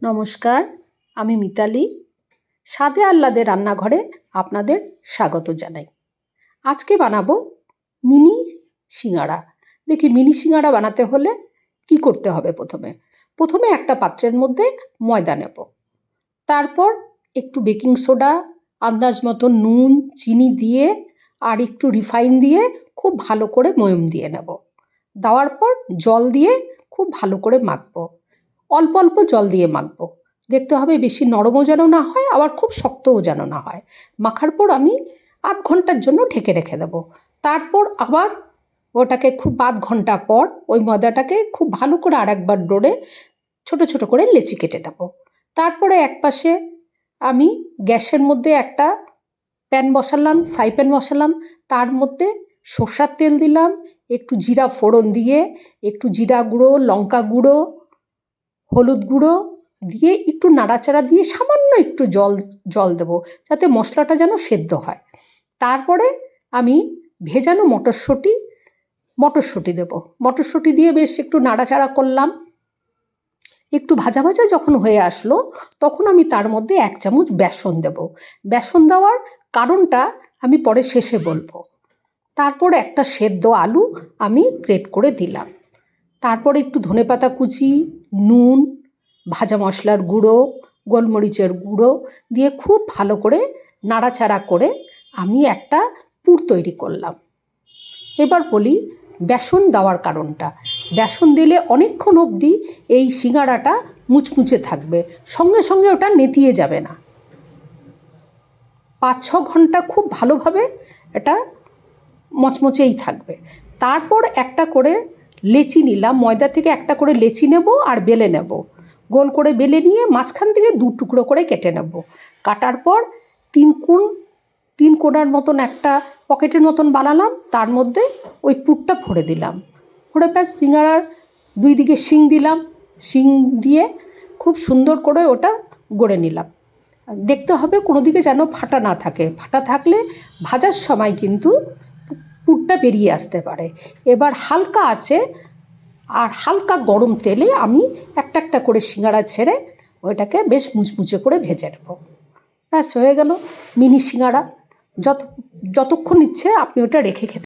নমস্কার, আমি মিতালি। স্বাদে আহ্লাদে রান্নাঘরে আপনাদের স্বাগত জানাই। আজকে বানাবো মিনি সিঙাড়া। দেখি মিনি সিঙাড়া বানাতে হলে কি করতে হবে। প্রথমে একটা পাত্রের মধ্যে ময়দা নেব। তারপর একটু বেকিং সোডা, আন্দাজ মতো নুন, চিনি দিয়ে আর একটু রিফাইন দিয়ে খুব ভালো করে ময়ম দিয়ে নেব। দেওয়ার পর জল দিয়ে খুব ভালো করে মাখবো। অল্প অল্প জল দিয়ে মাখবো। দেখতে হবে বেশি নরমও যেন না হয়, আবার খুব শক্তও যেন না হয়। মাখার পর আমি আধ ঘন্টার জন্য ঢেকে রেখে দেবো। তারপর আবার ওটাকে খুব আধ ঘন্টা পর ওই ময়দাটাকে খুব ভালো করে আরেকবার ডলে ছোট ছোট করে লেচি কেটে নেবো। তারপরে একপাশে আমি গ্যাসের মধ্যে একটা ফ্রাই প্যান বসালাম। তার মধ্যে সর্ষের তেল দিলাম, একটু জিরা ফোড়ন দিয়ে একটু জিরা গুঁড়ো, লঙ্কা গুঁড়ো, হলুদ গুঁড়ো দিয়ে একটু নাড়াচাড়া দিয়ে সামান্য একটু জল দেবো, যাতে মশলাটা যেন সেদ্ধ হয়। তারপরে আমি ভেজানো মটরশুঁটি দেবো। মটরশুঁটি দিয়ে বেশ একটু নাড়াচাড়া করলাম। একটু ভাজা ভাজা যখন হয়ে আসলো, তখন আমি তার মধ্যে 1 চামচ বেসন দেবো। বেসন দেওয়ার কারণটা আমি পরে শেষে বলবো। তারপর একটা সেদ্ধ আলু আমি গ্রেট করে দিলাম। তারপরে একটু ধনেপাতা কুচি, নুন, ভাজা মশলার গুঁড়ো, গোলমরিচের গুঁড়ো দিয়ে খুব ভালো করে নাড়াচাড়া করে আমি একটা পুর তৈরি করলাম। এবার বলি বেসন দেওয়ার কারণটা। বেসন দিলে অনেকক্ষণ অবধি এই সিঙাড়াটা মুচমুচে থাকবে, সঙ্গে সঙ্গে ওটা নেতিয়ে যাবে না। 5-6 ঘন্টা খুব ভালোভাবে এটা মচমচেই থাকবে। তারপর একটা করে লেচি নিলাম, ময়দা থেকে একটা করে লেচি নেব আর বেলে নেব। গোল করে বেলে নিয়ে মাঝখান থেকে 2 টুকরো করে কেটে নেব। কাটার পর 3 কোণার মতন একটা পকেটের মতন বানালাম। তার মধ্যে ওই পুরটা ভরে দিলাম। ভরে ব্যাস সিঙাড়ার 2 দিকে শিং দিলাম। শিং দিয়ে খুব সুন্দর করে ওটা গড়ে নিলাম। দেখতে হবে কোনো দিকে যেন ফাটা না থাকে। ফাটা থাকলে ভাজার সময় কিন্তু পুরটা বেরিয়ে আসতে পারে। এবার হালকা আঁচে আর হালকা গরম তেলে আমি একটা একটা করে সিঙাড়া ছেড়ে ওইটাকে বেশ মুচমুচে করে ভেজে নেব। ব্যাস হয়ে গেল মিনি সিঙাড়া। যতক্ষণ ইচ্ছে আপনি ওটা রেখে খেতে